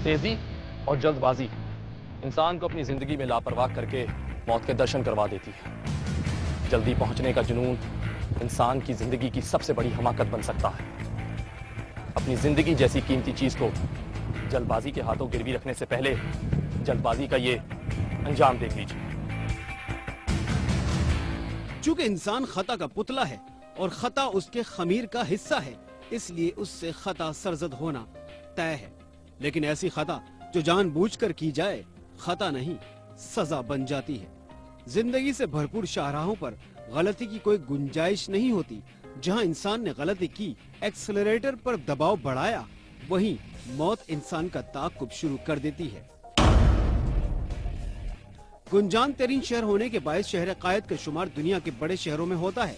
तेजी और जल्दबाजी इंसान को अपनी जिंदगी में लापरवाह करके मौत के दर्शन करवा देती है। जल्दी पहुंचने का जुनून इंसान की जिंदगी की सबसे बड़ी हमाकत बन सकता है। अपनी जिंदगी जैसी कीमती चीज को जल्दबाजी के हाथों गिरवी रखने से पहले जल्दबाजी का ये अंजाम देख लीजिए। चूंकि इंसान खता का पुतला है और खता उसके खमीर का हिस्सा है, इसलिए उससे खता सरजद होना तय है। लेकिन ऐसी खता जो जानबूझकर की जाए खता नहीं, सजा बन जाती है। जिंदगी से भरपूर शाहराहों पर गलती की कोई गुंजाइश नहीं होती। जहां इंसान ने गलती की, एक्सेलरेटर पर दबाव बढ़ाया, वहीं मौत इंसान का ताक़ुब शुरू कर देती है। गुंजान तरीन शहर होने के बायस शहर कायद का शुमार दुनिया के बड़े शहरों में होता है।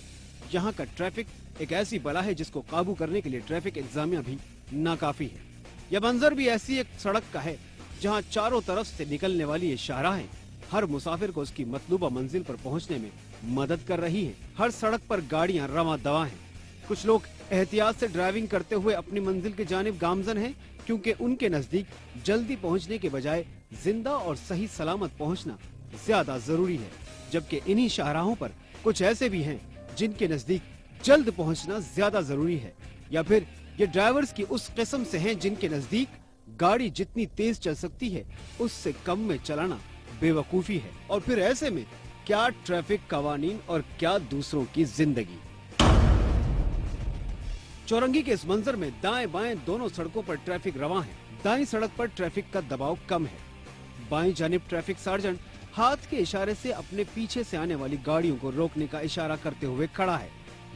यहाँ का ट्रैफिक एक ऐसी बला है जिसको काबू करने के लिए ट्रैफिक इंतजामिया भी नाकाफी है। यह मंजर भी ऐसी एक सड़क का है जहाँ चारों तरफ से निकलने वाली ये शाहराहें हर मुसाफिर को उसकी मतलूबा मंजिल पर पहुँचने में मदद कर रही है। हर सड़क पर गाड़ियाँ रवां दवा हैं। कुछ लोग एहतियात से ड्राइविंग करते हुए अपनी मंजिल की जानिब गामजन हैं, क्योंकि उनके नजदीक जल्दी पहुँचने के बजाय जिंदा और सही सलामत पहुँचना ज्यादा जरूरी है। जबकि इन्हीं शाहराहों पर कुछ ऐसे भी हैं जिनके नजदीक जल्द पहुंचना ज्यादा जरूरी है, या फिर ये ड्राइवर्स की उस किस्म से हैं जिनके नजदीक गाड़ी जितनी तेज चल सकती है उससे कम में चलाना बेवकूफी है। और फिर ऐसे में क्या ट्रैफिक कवानीन और क्या दूसरों की जिंदगी। चौरंगी के इस मंजर में दाएं बाएं दोनों सड़कों पर ट्रैफिक रवां है। दाईं सड़क पर ट्रैफिक का दबाव कम है। बाईं जानिब ट्रैफिक सार्जेंट हाथ के इशारे से अपने पीछे से आने वाली गाड़ियों को रोकने का इशारा करते हुए खड़ा है,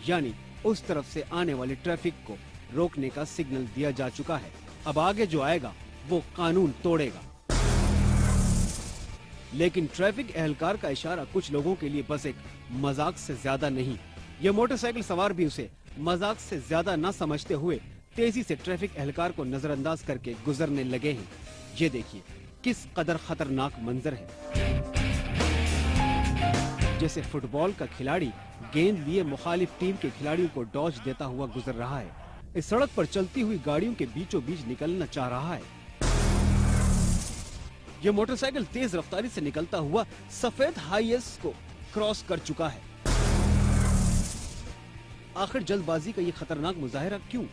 यानी उस तरफ से आने वाली ट्रैफिक को रोकने का सिग्नल दिया जा चुका है। अब आगे जो आएगा वो कानून तोड़ेगा। लेकिन ट्रैफिक एहलकार का इशारा कुछ लोगों के लिए बस एक मजाक से ज्यादा नहीं। ये मोटरसाइकिल सवार भी उसे मजाक से ज्यादा न समझते हुए तेजी से ट्रैफिक एहलकार को नजरअंदाज करके गुजरने लगे हैं। ये देखिए किस कदर खतरनाक मंजर है। जैसे फुटबॉल का खिलाड़ी गेंद लिए मुखालिफ टीम के खिलाड़ियों को डॉज देता हुआ गुजर रहा है। इस सड़क पर चलती हुई गाड़ियों के बीचों बीच निकलना चाह रहा है। यह मोटरसाइकिल तेज रफ्तारी से निकलता हुआ सफेद हाईएस को क्रॉस कर चुका है। आखिर जल्दबाजी का ये खतरनाक मुजाहिरा क्यों?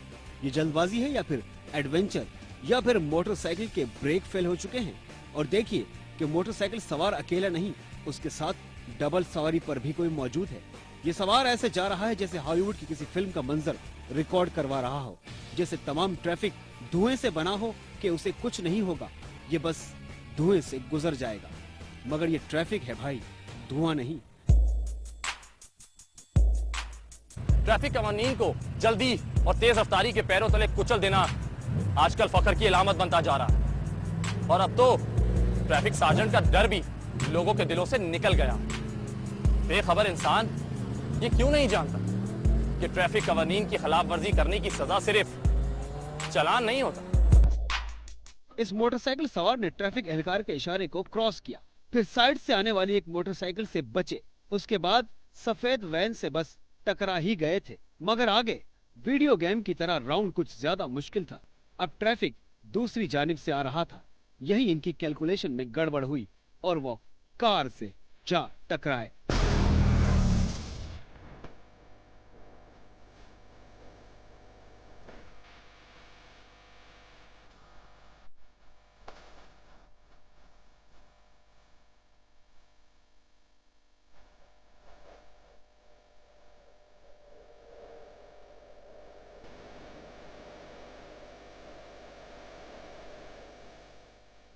ये जल्दबाजी है या फिर एडवेंचर, या फिर मोटरसाइकिल के ब्रेक फेल हो चुके हैं? और देखिए कि मोटरसाइकिल सवार अकेला नहीं, उसके साथ डबल सवारी पर भी कोई मौजूद है। ये सवार ऐसे जा रहा है जैसे हॉलीवुड की किसी फिल्म का मंजर रिकॉर्ड करवा रहा हो, जैसे तमाम ट्रैफिक धुएं से बना हो कि उसे कुछ नहीं होगा, ये बस धुएं से गुजर जाएगा। मगर ये ट्रैफिक है भाई, धुआं नहीं। ट्रैफिक कवानीन को जल्दी और तेज रफ्तारी के पैरों तले कुचल देना आजकल फख्र की अलामत बनता जा रहा है। और अब तो ट्रैफिक सार्जेंट का डर भी लोगों के दिलों से निकल गया। बेखबर इंसान ये क्यों नहीं जानता कि ट्रैफिक कवानीन की खिलाफ वर्जी करने की सजा सिर्फ चालान नहीं होता। इस मोटरसाइकिल सवार ने ट्रैफिक एहलकार के इशारे को क्रॉस किया, फिर साइड से आने वाली एक मोटरसाइकिल से बचे। उसके बाद सफेद वैन से बस टकरा ही गए थे। मगर आगे वीडियो गेम की तरह राउंड कुछ ज्यादा मुश्किल था। अब ट्रैफिक दूसरी जानिब से आ रहा था। यही इनकी कैलकुलेशन में गड़बड़ हुई और वो कार से जा टकराए।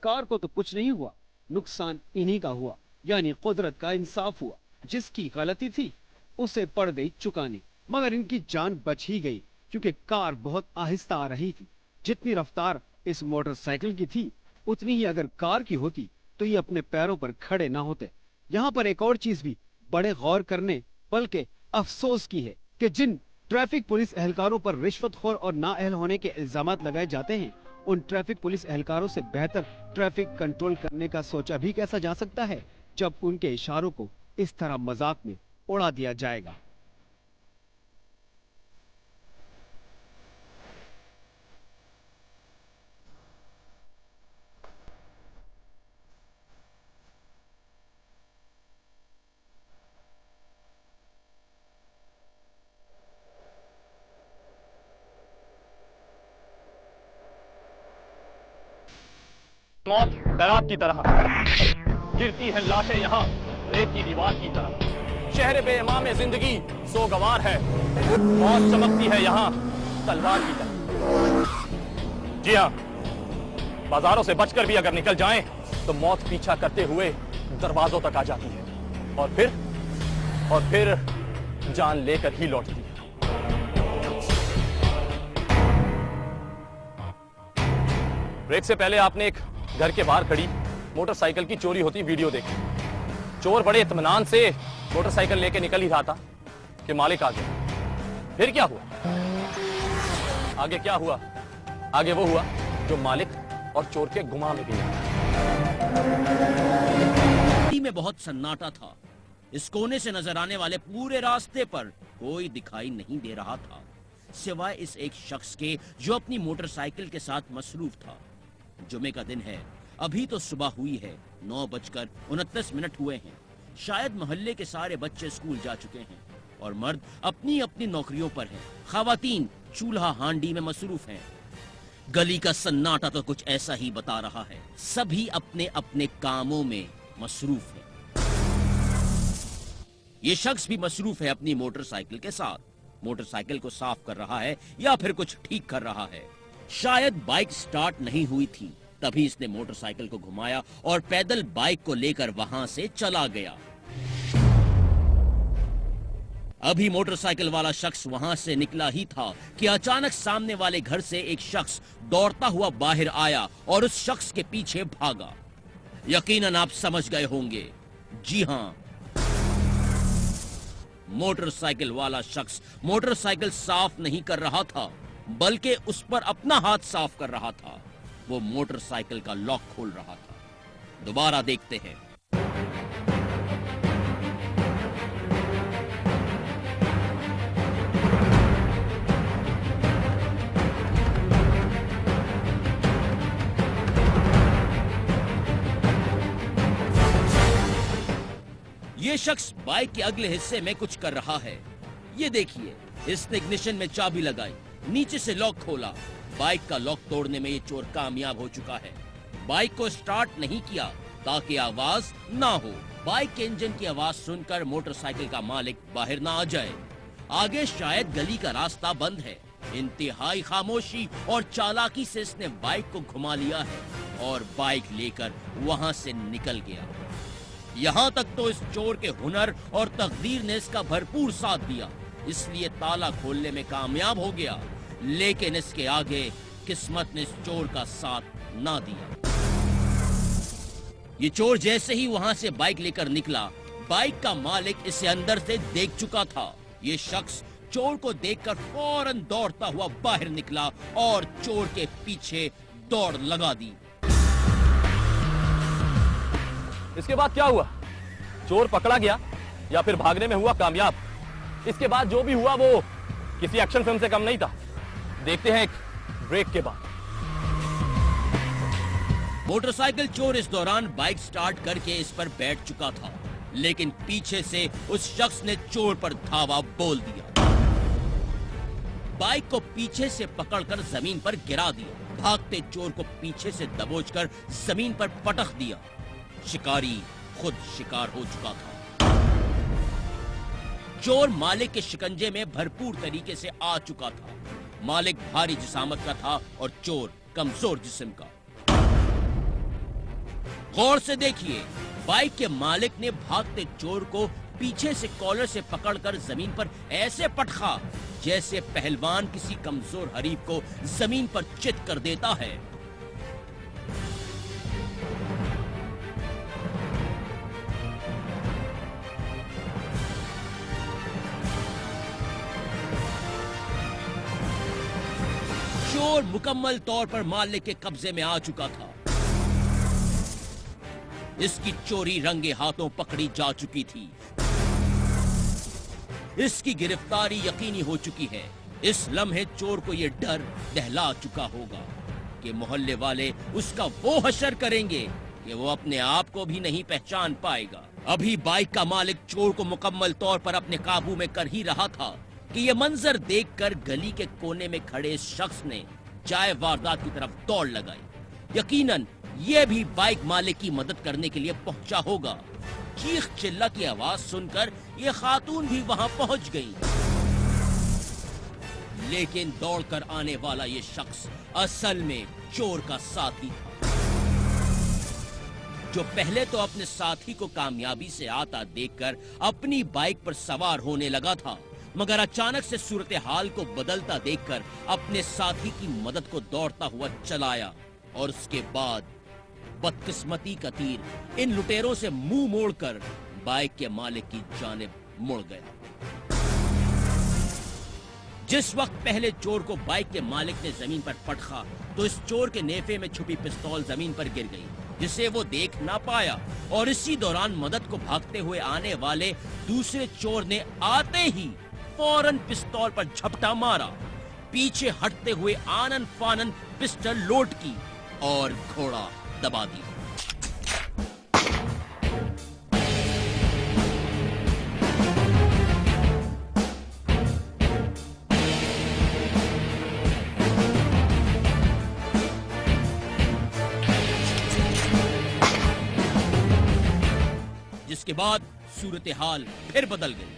कार को तो कुछ नहीं हुआ, नुकसान इन्हीं का हुआ, यानी कुदरत का इंसाफ हुआ। जिसकी गलती थी उसे पड़ गई चुकानी। मगर इनकी जान बच ही गई, क्योंकि कार बहुत आहिस्ता आ रही थी। जितनी रफ्तार इस मोटरसाइकिल की थी उतनी ही अगर कार की होती तो ये अपने पैरों पर खड़े ना होते। यहाँ पर एक और चीज भी बड़े गौर करने बल्कि अफसोस की है कि जिन ट्रैफिक पुलिस एहलकारों पर रिश्वतखोर और नाअहल होने के इल्जामात लगाए जाते हैं, उन ट्रैफिक पुलिस एहलकारों से बेहतर ट्रैफिक कंट्रोल करने का सोचा भी कैसा जा सकता है जब उनके इशारों को इस तरह मजाक में उड़ा दिया जाएगा। मौत तैराक की तरह गिरती है लाशें यहाँ रेत की दीवार की तरह। शहर बेईमान जिंदगी सोगवार है, मौत चमकती है यहाँ तलवार की तरह। जी हाँ, बाजारों से बचकर भी अगर निकल जाएं तो मौत पीछा करते हुए दरवाजों तक आ जाती है और फिर जान लेकर ही लौटती है। ब्रेक से पहले आपने एक घर के बाहर खड़ी मोटरसाइकिल की चोरी होती वीडियो देखी। चोर बड़े इत्मीनान से मोटरसाइकिल लेके निकल ही रहा था कि मालिक आ गया। फिर क्या हुआ? आगे क्या हुआ? आगे वो हुआ जो मालिक और चोर के गुमा में भी में बहुत सन्नाटा था। इस कोने से नजर आने वाले पूरे रास्ते पर कोई दिखाई नहीं दे रहा था, सिवाय इस एक शख्स के जो अपनी मोटरसाइकिल के साथ मसरूफ था। जुमे का दिन है, अभी तो सुबह हुई है, 9:29 हुए हैं। शायद मोहल्ले के सारे बच्चे स्कूल जा चुके हैं और मर्द अपनी अपनी नौकरियों पर हैं। खवातीन चूल्हा हांडी में मसरूफ हैं। गली का सन्नाटा तो कुछ ऐसा ही बता रहा है, सभी अपने अपने कामों में मसरूफ है। ये शख्स भी मसरूफ है अपनी मोटरसाइकिल के साथ। मोटरसाइकिल को साफ कर रहा है या फिर कुछ ठीक कर रहा है। शायद बाइक स्टार्ट नहीं हुई थी, तभी इसने मोटरसाइकिल को घुमाया और पैदल बाइक को लेकर वहां से चला गया। अभी मोटरसाइकिल वाला शख्स वहां से निकला ही था कि अचानक सामने वाले घर से एक शख्स दौड़ता हुआ बाहर आया और उस शख्स के पीछे भागा। यकीनन आप समझ गए होंगे, जी हां, मोटरसाइकिल वाला शख्स मोटरसाइकिल साफ नहीं कर रहा था, बल्कि उस पर अपना हाथ साफ कर रहा था। वो मोटरसाइकिल का लॉक खोल रहा था। दोबारा देखते हैं। ये शख्स बाइक के अगले हिस्से में कुछ कर रहा है। ये देखिए, इसने इग्निशन में चाबी लगाई, नीचे से लॉक खोला। बाइक का लॉक तोड़ने में ये चोर कामयाब हो चुका है। बाइक को स्टार्ट नहीं किया ताकि आवाज ना हो। बाइक के इंजन की आवाज सुनकर मोटरसाइकिल का मालिक बाहर ना आ जाए। आगे शायद गली का रास्ता बंद है। इंतहाई खामोशी और चालाकी से इसने बाइक को घुमा लिया है और बाइक लेकर वहां से निकल गया। यहां तक तो इस चोर के हुनर और तकदीर ने इसका भरपूर साथ दिया, इसलिए ताला खोलने में कामयाब हो गया। लेकिन इसके आगे किस्मत ने इस चोर का साथ ना दिया। ये चोर जैसे ही वहां से बाइक लेकर निकला, बाइक का मालिक इसे अंदर से देख चुका था। ये शख्स चोर को देखकर फौरन दौड़ता हुआ बाहर निकला और चोर के पीछे दौड़ लगा दी। इसके बाद क्या हुआ? चोर पकड़ा गया या फिर भागने में हुआ कामयाब? इसके बाद जो भी हुआ वो किसी एक्शन फिल्म से कम नहीं था। देखते हैं एक ब्रेक के बाद। मोटरसाइकिल चोर इस दौरान बाइक स्टार्ट करके इस पर बैठ चुका था, लेकिन पीछे से उस शख्स ने चोर पर धावा बोल दिया। बाइक को पीछे से पकड़कर जमीन पर गिरा दिया। भागते चोर को पीछे से दबोचकर जमीन पर पटक दिया। शिकारी खुद शिकार हो चुका था। चोर मालिक के शिकंजे में भरपूर तरीके से आ चुका था। मालिक भारी जिसामत का था और चोर कमजोर जिस्म का। गौर से देखिए, बाइक के मालिक ने भागते चोर को पीछे से कॉलर से पकड़कर जमीन पर ऐसे पटका जैसे पहलवान किसी कमजोर हरीफ को जमीन पर चित कर देता है। चोर मुकम्मल तौर पर मालिक के कब्जे में आ चुका था। इसकी चोरी रंगे हाथों पकड़ी जा चुकी थी। इसकी गिरफ्तारी यकीनी हो चुकी है। इस लम्हे चोर को यह डर दहला चुका होगा कि मोहल्ले वाले उसका वो हशर करेंगे कि वो अपने आप को भी नहीं पहचान पाएगा। अभी बाइक का मालिक चोर को मुकम्मल तौर पर अपने काबू में कर ही रहा था कि यह मंजर देखकर गली के कोने में खड़े इस शख्स ने चाय वारदात की तरफ दौड़ लगाई। यकीनन ये भी बाइक मालिक की मदद करने के लिए पहुंचा होगा। चीख चिल्ला की आवाज सुनकर ये खातून भी वहां पहुंच गई। लेकिन दौड़कर आने वाला ये शख्स असल में चोर का साथी था, जो पहले तो अपने साथी को कामयाबी से आता देखकर अपनी बाइक पर सवार होने लगा था, मगर अचानक से सूरत हाल को बदलता देखकर अपने साथी की मदद को दौड़ता हुआ चलाया। और उसके बाद बदकिस्मती का तीर इन लुटेरों से मुंह मोड़कर बाइक के मालिक की जानिब मुड़ गया। जिस वक्त पहले चोर को बाइक के मालिक ने जमीन पर पटका तो इस चोर के नेफे में छुपी पिस्तौल जमीन पर गिर गई, जिसे वो देख ना पाया। और इसी दौरान मदद को भागते हुए आने वाले दूसरे चोर ने आते ही फौरन पिस्तौल पर झपटा मारा, पीछे हटते हुए आनन फानन पिस्टल लोड की और घोड़ा दबा दिया। जिसके बाद सूरत हाल फिर बदल गई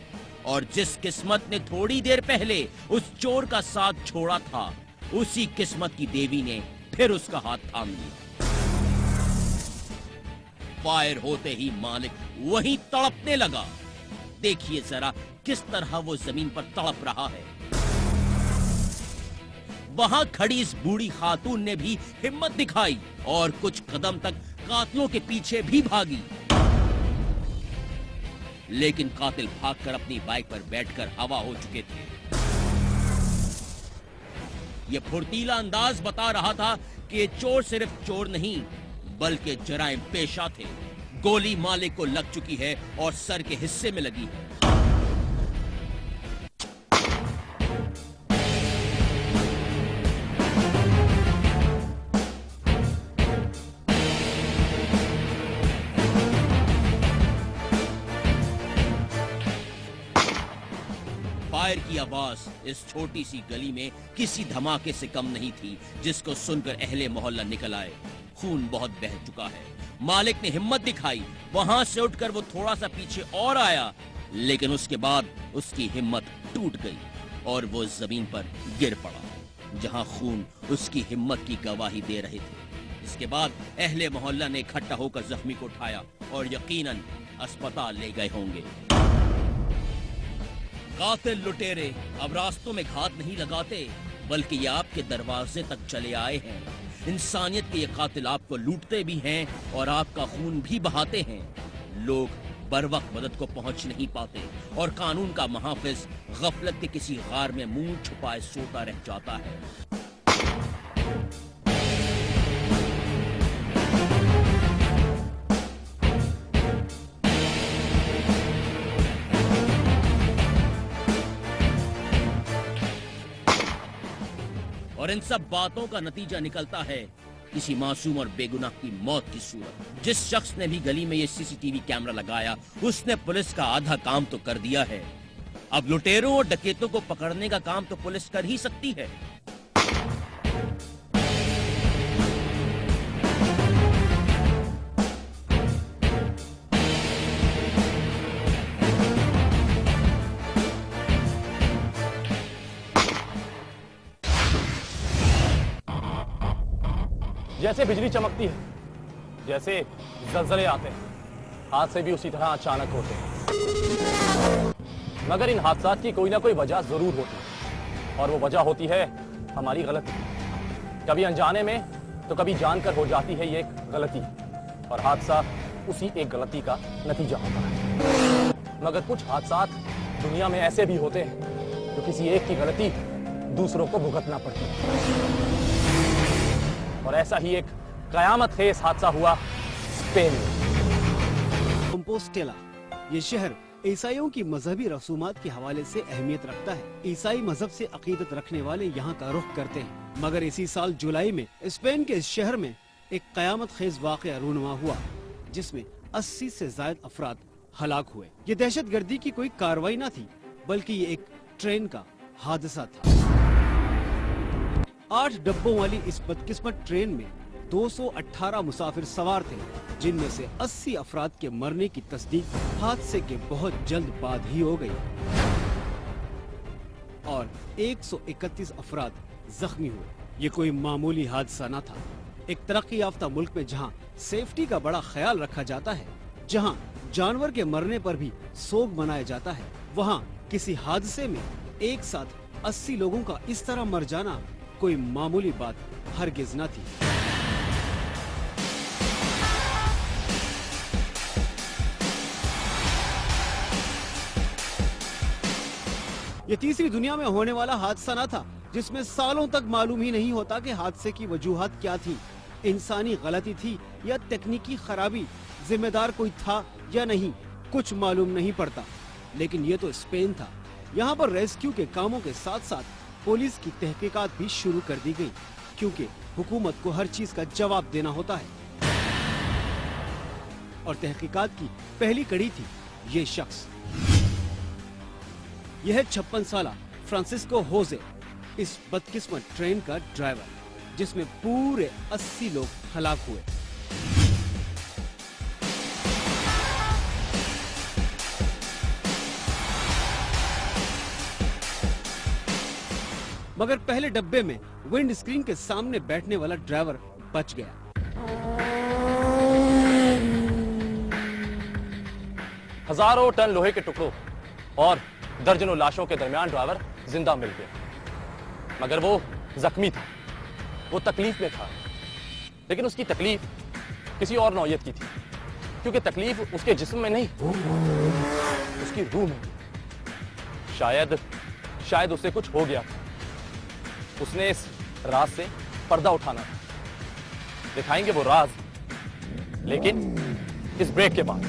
और जिस किस्मत ने थोड़ी देर पहले उस चोर का साथ छोड़ा था, उसी किस्मत की देवी ने फिर उसका हाथ थाम लिया। फायर होते ही मालिक वहीं तड़पने लगा। देखिए जरा किस तरह वो जमीन पर तड़प रहा है। वहां खड़ी इस बूढ़ी खातून ने भी हिम्मत दिखाई और कुछ कदम तक कातिलों के पीछे भी भागी, लेकिन कातिल भागकर अपनी बाइक पर बैठकर हवा हो चुके थे। यह फुर्तीला अंदाज बता रहा था कि चोर सिर्फ चोर नहीं बल्कि जराइम पेशा थे। गोली मालिक को लग चुकी है और सर के हिस्से में लगी है। फायर की आवाज इस छोटी सी गली में किसी धमाके से कम नहीं थी, जिसको सुनकर अहले मोहल्ला निकल आए। खून बहुत बह चुका है। मालिक ने हिम्मत दिखाई, वहां से उठकर वो थोड़ा सा पीछे और आया, लेकिन उसके बाद उसकी हिम्मत टूट गई और वो जमीन पर गिर पड़ा, जहां खून उसकी हिम्मत की गवाही दे रहे थे। इसके बाद अहले मोहल्ला ने इकट्ठा होकर जख्मी को उठाया और यकीनन अस्पताल ले गए होंगे। कातिल लुटेरे अब रास्तों में घात नहीं लगाते, बल्कि ये आपके दरवाजे तक चले आए हैं। इंसानियत के ये कातिल आपको लूटते भी हैं और आपका खून भी बहाते हैं। लोग बरवक्त मदद को पहुंच नहीं पाते और कानून का मुहाफिज गफलत के किसी गार में मुंह छुपाए सोता रह जाता है। और इन सब बातों का नतीजा निकलता है किसी मासूम और बेगुनाह की मौत की सूरत। जिस शख्स ने भी गली में ये सीसीटीवी कैमरा लगाया, उसने पुलिस का आधा काम तो कर दिया है। अब लुटेरों और डकैतों को पकड़ने का काम तो पुलिस कर ही सकती है। जैसे बिजली चमकती है, जैसे जलजले आते हैं, हादसे भी उसी तरह अचानक होते हैं। मगर इन हादसात की कोई ना कोई वजह जरूर होती है, और वो वजह होती है हमारी गलती। कभी अनजाने में तो कभी जानकर हो जाती है ये एक गलती, और हादसा उसी एक गलती का नतीजा होता है। मगर कुछ हादसात दुनिया में ऐसे भी होते हैं जो किसी एक की गलती दूसरों को भुगतना पड़ती है। और ऐसा ही एक कयामत खेज हादसा हुआ स्पेन में। कंपोस्टेला ये शहर ईसाइयों की मजहबी रसूमात के हवाले से अहमियत रखता है। ईसाई मजहब से अकीदत रखने वाले यहाँ का रुख करते हैं। मगर इसी साल जुलाई में स्पेन के इस शहर में एक कयामत खेज वाक़या रूनुमा हुआ, जिसमें 80 से ज्यादा अफराद हलाक हुए। ये दहशतगर्दी की कोई कार्रवाई न थी, बल्कि ये एक ट्रेन का हादसा था। 8 डब्बों वाली इस बदकिस्मत ट्रेन में 218 मुसाफिर सवार थे, जिनमें से 80 अफराद के मरने की तस्दीक हादसे के बहुत जल्द बाद ही हो गई और 131 अफराद जख्मी हुए। ये कोई मामूली हादसा न था। एक तरक्की याफ्ता मुल्क में जहां सेफ्टी का बड़ा ख्याल रखा जाता है, जहां जानवर के मरने पर भी सोग मनाया जाता है, वहां किसी हादसे में एक साथ 80 लोगों का इस तरह मर जाना कोई मामूली बात हरगिज न थी। ये तीसरी दुनिया में होने वाला हादसा न था, जिसमें सालों तक मालूम ही नहीं होता कि हादसे की वजूहात क्या थी। इंसानी गलती थी या तकनीकी खराबी, जिम्मेदार कोई था या नहीं, कुछ मालूम नहीं पड़ता। लेकिन ये तो स्पेन था। यहाँ पर रेस्क्यू के कामों के साथ साथ पुलिस की तहकीकात भी शुरू कर दी गई, क्योंकि हुकूमत को हर चीज का जवाब देना होता है। और तहकीकात की पहली कड़ी थी ये शख्स। यह है 56 साला फ्रांसिस्को होजे, इस बदकिस्मत ट्रेन का ड्राइवर, जिसमें पूरे 80 लोग हलाक हुए। मगर पहले डब्बे में विंड स्क्रीन के सामने बैठने वाला ड्राइवर बच गया। हजारों टन लोहे के टुकड़ों और दर्जनों लाशों के दरमियान ड्राइवर जिंदा मिल गया, मगर वो जख्मी था, वो तकलीफ में था। लेकिन उसकी तकलीफ किसी और नौयत की थी, क्योंकि तकलीफ उसके जिस्म में नहीं, उसकी रूह में थी। शायद उससे कुछ हो गया था। उसने इस राज से पर्दा उठाना था। दिखाएंगे वो राज, लेकिन इस ब्रेक के बाद।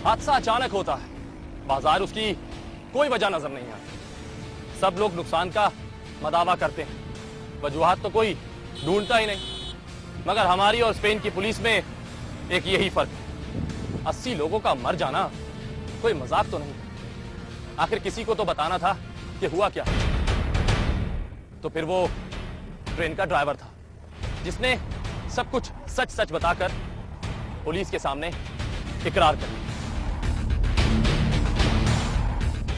हादसा अचानक होता है, बाजार उसकी कोई वजह नजर नहीं आती। सब लोग नुकसान का मदावा करते हैं, वजूहात तो कोई ढूंढता ही नहीं। मगर हमारी और स्पेन की पुलिस में एक यही फर्क है, 80 लोगों का मर जाना कोई मजाक तो नहीं। आखिर किसी को तो बताना था कि हुआ क्या। तो फिर वो ट्रेन का ड्राइवर था, जिसने सब कुछ सच सच बताकर पुलिस के सामने इकरार कर लिया।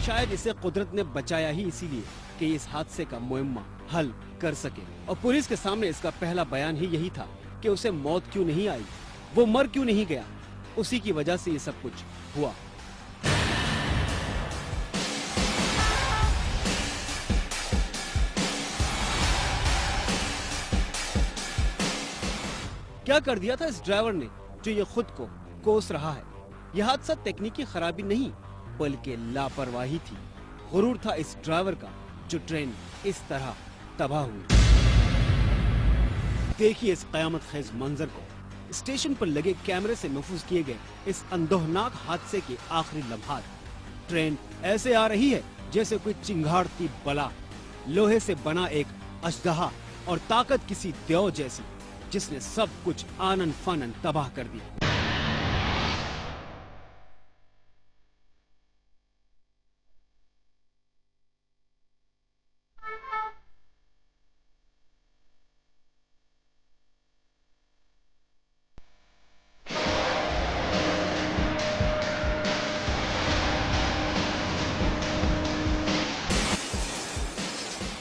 शायद इसे कुदरत ने बचाया ही इसीलिए कि इस हादसे का मुअम्मा हल कर सके। और पुलिस के सामने इसका पहला बयान ही यही था कि उसे मौत क्यों नहीं आई, वो मर क्यों नहीं गया, उसी की वजह से ये सब कुछ हुआ। क्या कर दिया था इस ड्राइवर ने, जो ये खुद को कोस रहा है। यह हादसा तकनीकी खराबी नहीं, बल्कि लापरवाही थी। गुरूर था इस ड्राइवर का, जो ट्रेन इस तरह तबाह हुई। देखिए इस कयामत खेज मंजर को। स्टेशन पर लगे कैमरे से महफूज किए गए इस अंदोहनाक हादसे के आखिरी लम्हात। ट्रेन ऐसे आ रही है जैसे कोई चिंगाड़ती बला, लोहे से बना एक अजदहा और ताकत किसी देव जैसी, जिसने सब कुछ आनन फानन तबाह कर दिया।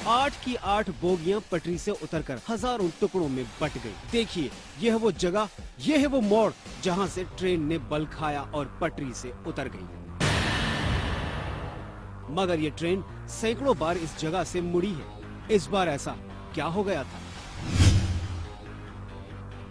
आठ की 8 बोगियां पटरी से उतरकर हजारों टुकड़ों में बट गई। देखिए यह वो जगह, यह है वो मोड़ जहां से ट्रेन ने बल खाया और पटरी से उतर गई। मगर ये ट्रेन सैकड़ों बार इस जगह से मुड़ी है। इस बार ऐसा क्या हो गया था?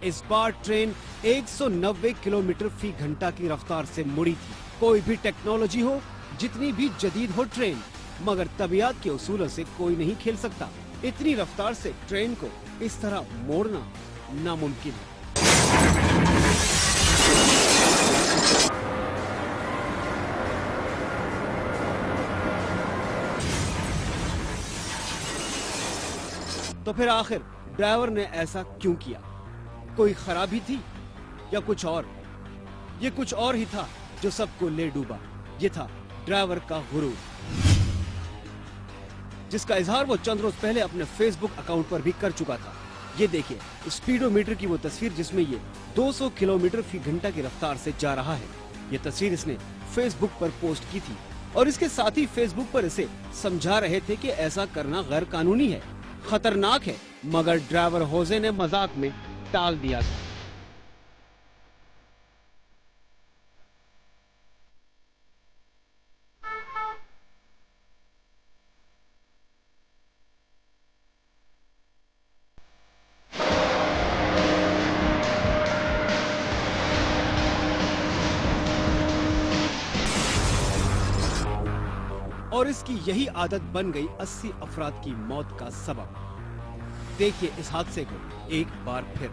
इस बार ट्रेन 190 किलोमीटर फी घंटा की रफ्तार से मुड़ी थी। कोई भी टेक्नोलॉजी हो, जितनी भी जदीद हो ट्रेन, मगर तबीयत के उसूलों से कोई नहीं खेल सकता। इतनी रफ्तार से ट्रेन को इस तरह मोड़ना नामुमकिन है। तो फिर आखिर ड्राइवर ने ऐसा क्यों किया? कोई खराबी थी या कुछ और? ये कुछ और ही था जो सबको ले डूबा। ये था ड्राइवर का गुरूर, जिसका इजहार वो चंद रोज पहले अपने फेसबुक अकाउंट पर भी कर चुका था। ये देखिए स्पीडोमीटर की वो तस्वीर जिसमें ये 200 किलोमीटर फी घंटा की रफ्तार से जा रहा है। ये तस्वीर इसने फेसबुक पर पोस्ट की थी और इसके साथ ही फेसबुक पर इसे समझा रहे थे कि ऐसा करना गैर कानूनी है, खतरनाक है, मगर ड्राइवर होजे ने मजाक में टाल दिया। और इसकी यही आदत बन गई 80 अफराद की मौत का सबब। देखिए इस हादसे को एक बार फिर।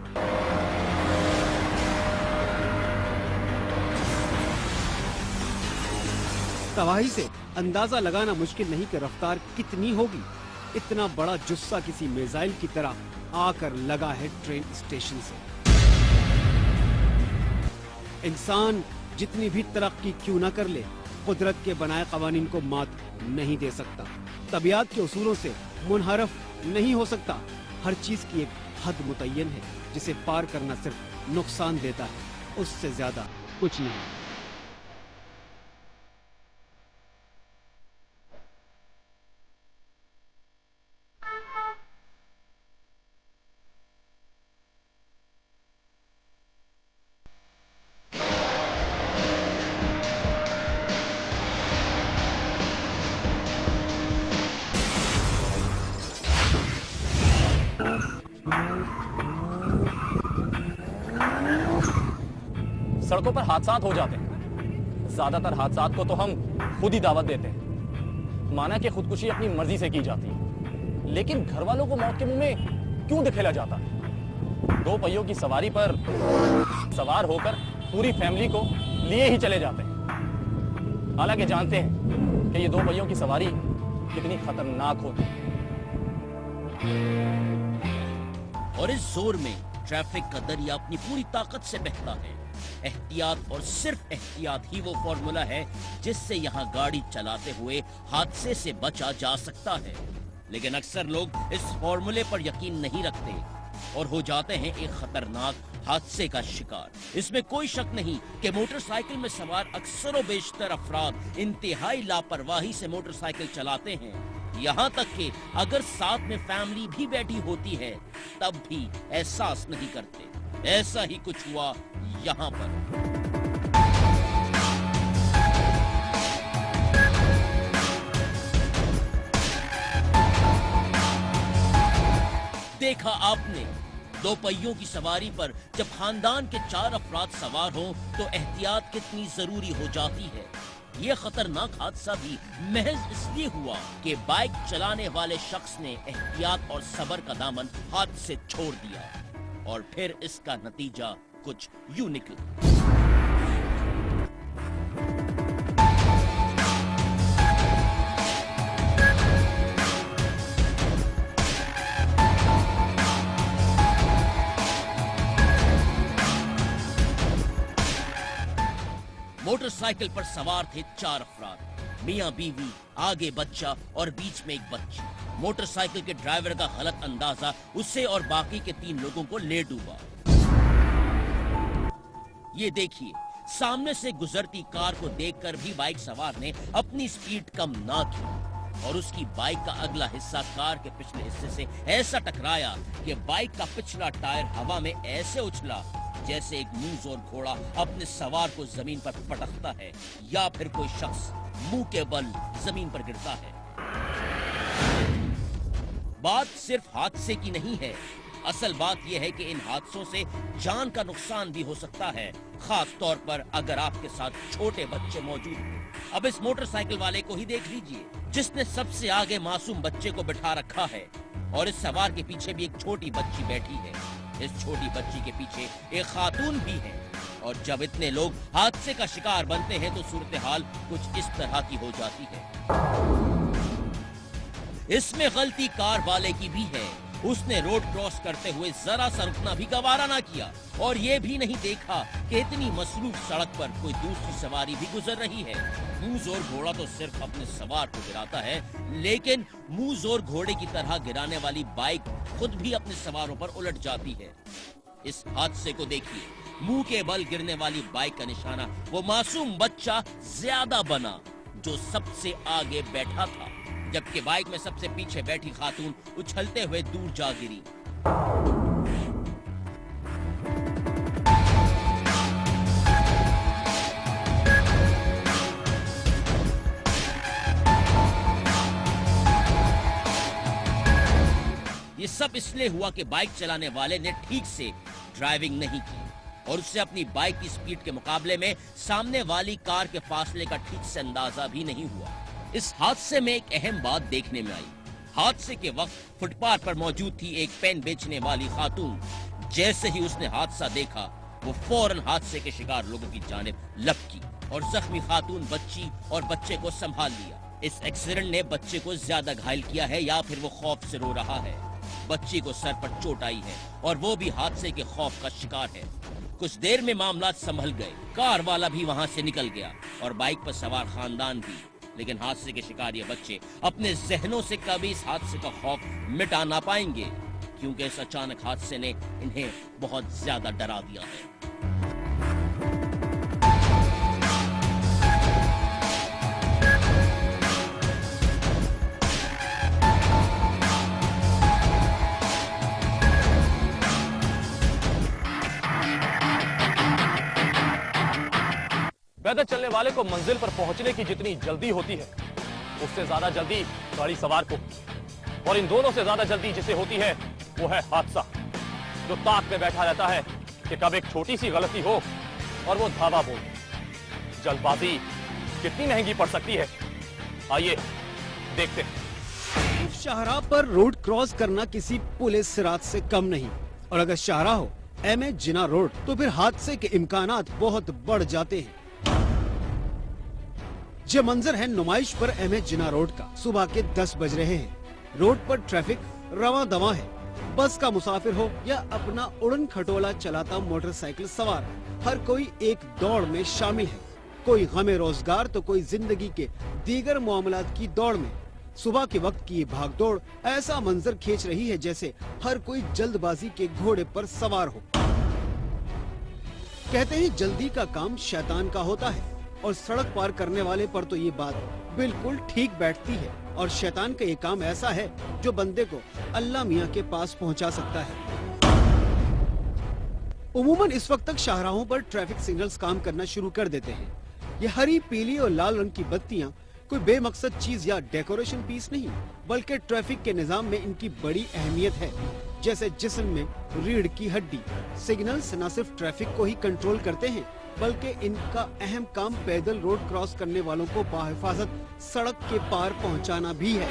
तबाही से अंदाजा लगाना मुश्किल नहीं कि रफ्तार कितनी होगी। इतना बड़ा जुस्सा किसी मिसाइल की तरह आकर लगा है ट्रेन स्टेशन से। इंसान जितनी भी तरक्की क्यों न कर ले, कुदरत के बनाए कवानीन को मात नहीं दे सकता, तबीयत के उसूलों से मुनहरफ नहीं हो सकता। हर चीज की एक हद मुतय्यन है जिसे पार करना सिर्फ नुकसान देता है, उससे ज्यादा कुछ नहीं। सड़कों पर हादसात हो जाते हैं। ज्यादातर हादसात को तो हम खुद ही दावत देते हैं, माना कि खुदकुशी अपनी मर्जी से की जाती है, लेकिन घर वालों को मौत के मुंह में क्यों धकेला जाता है? दो पहियों की सवारी पर सवार होकर पूरी फैमिली को लिए ही चले जाते हैं, हालांकि जानते हैं कि ये दो पहियों की सवारी कितनी खतरनाक होती है। और इस जोर में ट्रैफिक का दरिया अपनी पूरी ताकत से बहता है। एहतियात और सिर्फ एहतियात ही वो फॉर्मूला है जिससे यहाँ गाड़ी चलाते हुए हादसे से बचा जा सकता है। लेकिन अक्सर लोग इस फॉर्मूले पर यकीन नहीं रखते और हो जाते हैं एक खतरनाक हादसे का शिकार। इसमें कोई शक नहीं कि मोटरसाइकिल में सवार अक्सर व बेशतर अफराद इंतहाई लापरवाही से मोटरसाइकिल चलाते हैं। यहाँ तक कि अगर साथ में फैमिली भी बैठी होती है तब भी एहसास नहीं करते। ऐसा ही कुछ हुआ यहाँ पर। देखा आपने, दो पहियों की सवारी पर जब खानदान के 4 अफराद सवार हों तो एहतियात कितनी जरूरी हो जाती है। ये खतरनाक हादसा भी महज इसलिए हुआ कि बाइक चलाने वाले शख्स ने एहतियात और सब्र का दामन हाथ से छोड़ दिया और फिर इसका नतीजा कुछ यूं निकला। मोटरसाइकिल पर सवार थे 4 अफराद, मियां बीवी, आगे बच्चा और बीच में एक बच्ची। मोटरसाइकिल के ड्राइवर का गलत अंदाजा उसे और बाकी के 3 लोगों को ले डूबा। ये देखिए, सामने से गुजरती कार को देखकर भी बाइक सवार ने अपनी स्पीड कम ना की और उसकी बाइक का अगला हिस्सा कार के पिछले हिस्से से ऐसा टकराया कि बाइक का पिछला टायर हवा में ऐसे उछला जैसे एक मुंहजोर घोड़ा अपने सवार को जमीन पर पटकता है या फिर कोई शख्स मुंह के बल जमीन पर गिरता है। बात सिर्फ हादसे की नहीं है, असल बात यह है कि इन हादसों से जान का नुकसान भी हो सकता है, खास तौर पर अगर आपके साथ छोटे बच्चे मौजूद हो। अब इस मोटरसाइकिल वाले को ही देख लीजिए, जिसने सबसे आगे मासूम बच्चे को बिठा रखा है और इस सवार के पीछे भी एक छोटी बच्ची बैठी है। इस छोटी बच्ची के पीछे एक खातून भी है और जब इतने लोग हादसे का शिकार बनते हैं तो सूरत हाल कुछ इस तरह की हो जाती है। इसमें गलती कार वाले की भी है, उसने रोड क्रॉस करते हुए जरा सा रुकना भी गवारा ना किया और ये भी नहीं देखा कि इतनी मसरूफ सड़क पर कोई दूसरी सवारी भी गुजर रही है। मुंह जोर घोड़ा तो सिर्फ अपने सवार को गिराता है, लेकिन मुंह जोर घोड़े की तरह गिराने वाली बाइक खुद भी अपने सवारों पर उलट जाती है। इस हादसे को देखिए, मुंह के बल गिरने वाली बाइक का निशाना वो मासूम बच्चा ज्यादा बना जो सबसे आगे बैठा था, जबकि बाइक में सबसे पीछे बैठी खातून उछलते हुए दूर जा गिरी। ये सब इसलिए हुआ कि बाइक चलाने वाले ने ठीक से ड्राइविंग नहीं की और उससे अपनी बाइक की स्पीड के मुकाबले में सामने वाली कार के फासले का ठीक से अंदाजा भी नहीं हुआ। इस हादसे में एक अहम बात देखने में आई। हादसे के वक्त फुटपाथ पर मौजूद थी एक पेन बेचने वाली खातून। जैसे ही उसने हादसा देखा, वो फौरन हादसे के शिकार लोगों की जानिब लपकी और जख्मी खातून, बच्ची और बच्चे को संभाल लिया। इस एक्सीडेंट ने बच्चे को ज्यादा घायल किया है या फिर वो खौफ से रो रहा है। बच्ची को सर पर चोट आई है और वो भी हादसे के खौफ का शिकार है। कुछ देर में मामला संभल गए, कार वाला भी वहां से निकल गया और बाइक पर सवार खानदान भी। लेकिन हादसे के शिकार ये बच्चे अपने जहनों से कभी इस हादसे का खौफ मिटा ना पाएंगे, क्योंकि इस अचानक हादसे ने इन्हें बहुत ज्यादा डरा दिया है। पैदल चलने वाले को मंजिल पर पहुंचने की जितनी जल्दी होती है, उससे ज्यादा जल्दी गाड़ी सवार को, और इन दोनों से ज्यादा जल्दी जिसे होती है वो है हादसा, जो ताक में बैठा रहता है कि कब एक छोटी सी गलती हो और वो धावा बोल दे। जल्दबाजी कितनी महंगी पड़ सकती है, आइए देखते हैं। शाहराह पर रोड क्रॉस करना किसी पुलिस रात से कम नहीं, और अगर शाहराह हो एमए जिना रोड तो फिर हादसे के इम्कानात बहुत बढ़ जाते हैं। ये मंजर है नुमाइश पर एमए जिना रोड का। सुबह के 10 बज रहे हैं। रोड पर ट्रैफिक रवां दवां है। बस का मुसाफिर हो या अपना उड़न खटोला चलाता मोटरसाइकिल सवार, हर कोई एक दौड़ में शामिल है। कोई गमे रोजगार तो कोई जिंदगी के दीगर मामलात की दौड़ में। सुबह के वक्त की ये भागदौड़ ऐसा मंजर खींच रही है जैसे हर कोई जल्दबाजी के घोड़े पर सवार हो। कहते हैं जल्दी का काम शैतान का होता है, और सड़क पार करने वाले पर तो ये बात बिल्कुल ठीक बैठती है। और शैतान का ये काम ऐसा है जो बंदे को अल्लाह मियाँ के पास पहुंचा सकता है। उमूमन इस वक्त तक शाहराहों पर ट्रैफिक सिग्नल्स काम करना शुरू कर देते हैं। ये हरी, पीली और लाल रंग की बत्तियां कोई बेमकसद चीज या डेकोरेशन पीस नहीं, बल्कि ट्रैफिक के निजाम में इनकी बड़ी अहमियत है। जैसे जिस्म में रीढ़ की हड्डी, सिग्नल्स न सिर्फ ट्रैफिक को ही कंट्रोल करते हैं, बल्कि इनका अहम काम पैदल रोड क्रॉस करने वालों को बाहिफाजत सड़क के पार पहुंचाना भी है।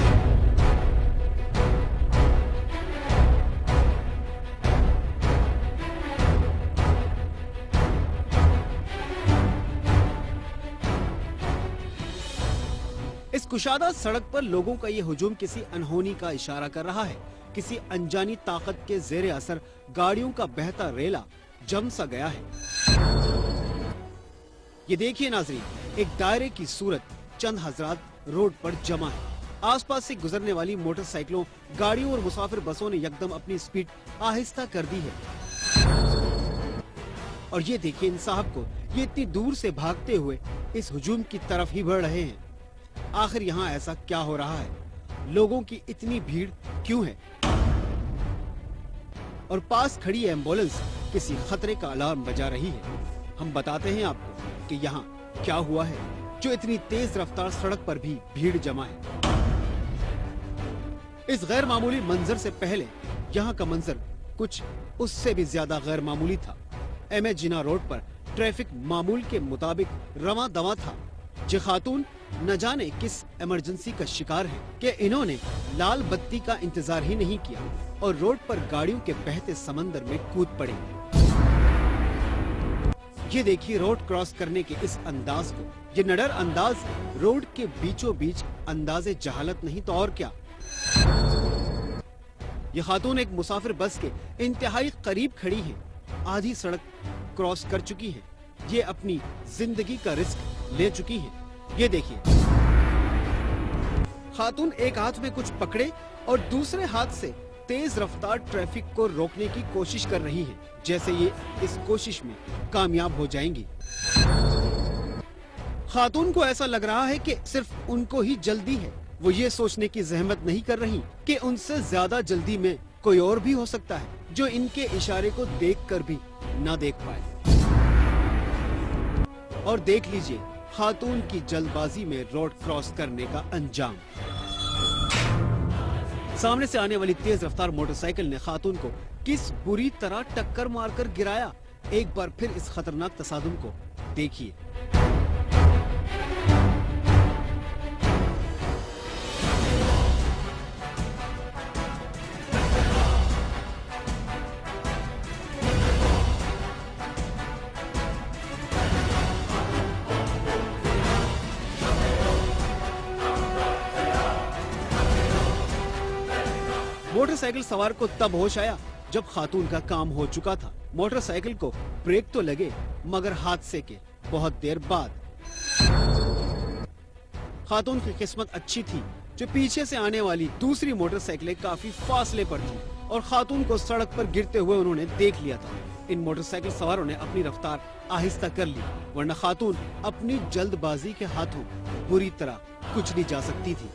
इस कुशादा सड़क पर लोगों का ये हुजूम किसी अनहोनी का इशारा कर रहा है। किसी अनजानी ताकत के जेरे असर गाड़ियों का बहता रेला जम सा गया है। ये देखिए नाजरीन, एक दायरे की सूरत चंद हजरात रोड पर जमा है। आसपास से गुजरने वाली मोटरसाइकिलों, गाड़ियों और मुसाफिर बसों ने यकदम अपनी स्पीड आहिस्ता कर दी है। और ये देखिए इन साहब को, ये इतनी दूर से भागते हुए इस हुजूम की तरफ ही बढ़ रहे हैं। आखिर यहाँ ऐसा क्या हो रहा है? लोगों की इतनी भीड़ क्यों है? और पास खड़ी एम्बुलेंस किसी खतरे का अलार्म बजा रही है। हम बताते हैं आपको कि यहाँ क्या हुआ है जो इतनी तेज रफ्तार सड़क पर भी भीड़ जमा है। इस गैर मामूली मंजर से पहले यहाँ का मंजर कुछ उससे भी ज्यादा गैर मामूली था। एमए जिना रोड पर ट्रैफिक मामूल के मुताबिक रवां दवां था। ये खातून न जाने किस इमरजेंसी का शिकार है कि इन्होंने लाल बत्ती का इंतजार ही नहीं किया और रोड पर गाड़ियों के बहते समंदर में कूद पड़े। ये देखिए रोड क्रॉस करने के इस अंदाज को। ये निडर अंदाज रोड के बीचों बीच अंदाजे जहालत नहीं तो और क्या। ये खातून एक मुसाफिर बस के इंतहाई करीब खड़ी है, आधी सड़क क्रॉस कर चुकी है। ये अपनी जिंदगी का रिस्क ले चुकी है। ये देखिए, खातून एक हाथ में कुछ पकड़े और दूसरे हाथ से तेज रफ्तार ट्रैफिक को रोकने की कोशिश कर रही है, जैसे ये इस कोशिश में कामयाब हो जाएंगी। खातून को ऐसा लग रहा है कि सिर्फ उनको ही जल्दी है। वो ये सोचने की जहमत नहीं कर रही कि उनसे ज्यादा जल्दी में कोई और भी हो सकता है, जो इनके इशारे को देखकर भी ना देख पाए। और देख लीजिए खातून की जल्दबाजी में रोड क्रॉस करने का अंजाम। सामने से आने वाली तेज रफ्तार मोटरसाइकिल ने खातून को किस बुरी तरह टक्कर मारकर गिराया। एक बार फिर इस खतरनाक तसादुम को देखिए। मोटरसाइकिल सवार को तब होश आया जब खातून का काम हो चुका था। मोटरसाइकिल को ब्रेक तो लगे, मगर हादसे के बहुत देर बाद। खातून की किस्मत अच्छी थी जो पीछे से आने वाली दूसरी मोटरसाइकिलें काफी फासले पर थी और खातून को सड़क पर गिरते हुए उन्होंने देख लिया था। इन मोटरसाइकिल सवारों ने अपनी रफ्तार आहिस्ता कर ली, वरना खातून अपनी जल्दबाजी के हाथों बुरी तरह कुचली जा सकती थी।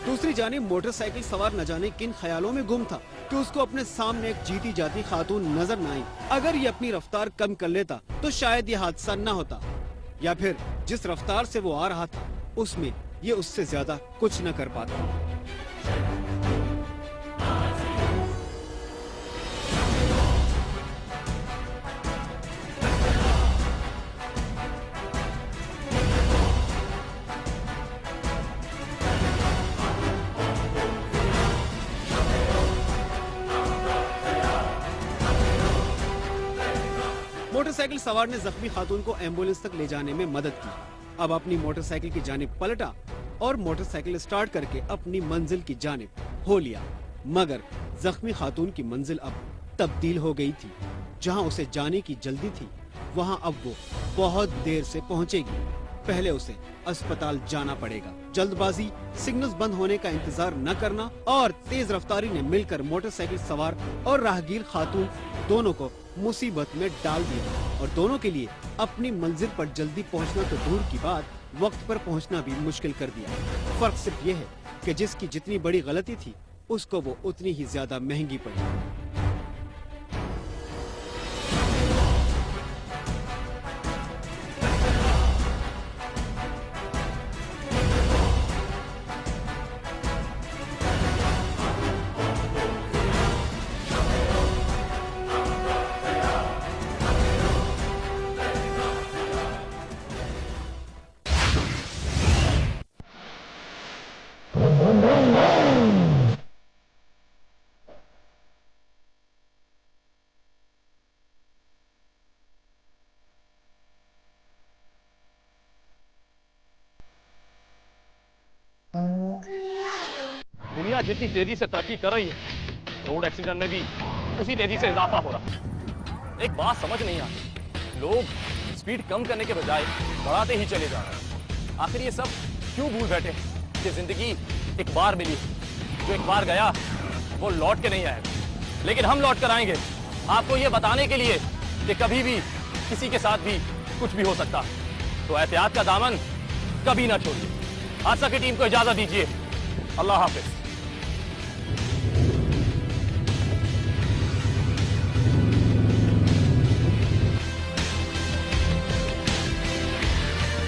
दूसरी जानिब मोटरसाइकिल सवार न जाने किन ख्यालों में गुम था कि उसको अपने सामने एक जीती जाती खातून नजर न आई। अगर ये अपनी रफ्तार कम कर लेता तो शायद ये हादसा न होता, या फिर जिस रफ्तार से वो आ रहा था उसमें ये उससे ज्यादा कुछ न कर पाता। मोटरसाइकिल सवार ने जख्मी खातून को एम्बुलेंस तक ले जाने में मदद की। अब अपनी मोटरसाइकिल की जानिब पलटा और मोटरसाइकिल स्टार्ट करके अपनी मंजिल की जानिब हो लिया, मगर जख्मी खातून की मंजिल अब तब्दील हो गई थी। जहां उसे जाने की जल्दी थी, वहां अब वो बहुत देर से पहुंचेगी। पहले उसे अस्पताल जाना पड़ेगा। जल्दबाजी, सिग्नल्स बंद होने का इंतजार न करना और तेज रफ्तारी ने मिलकर मोटरसाइकिल सवार और राहगीर खातून दोनों को मुसीबत में डाल दिया और दोनों के लिए अपनी मंजिल पर जल्दी पहुंचना तो दूर की बात, वक्त पर पहुंचना भी मुश्किल कर दिया। फर्क सिर्फ ये है कि जिसकी जितनी बड़ी गलती थी उसको वो उतनी ही ज्यादा महंगी पड़ी। दुनिया जितनी तेजी से तरक्की कर रही है, रोड एक्सीडेंट में भी उसी तेजी से इजाफा हो रहा है। एक बात समझ नहीं आती, लोग स्पीड कम करने के बजाय बढ़ाते ही चले जा रहे हैं। आखिर ये सब क्यों भूल बैठे कि जिंदगी एक बार मिली, जो एक बार गया वो लौट के नहीं आएगा। लेकिन हम लौट कर आएंगे आपको ये बताने के लिए कि कभी भी किसी के साथ भी कुछ भी हो सकता है। तो एहतियात का दामन कभी ना छोड़िए। हादसा की टीम को इजाजत दीजिए। अल्लाह हाफिज।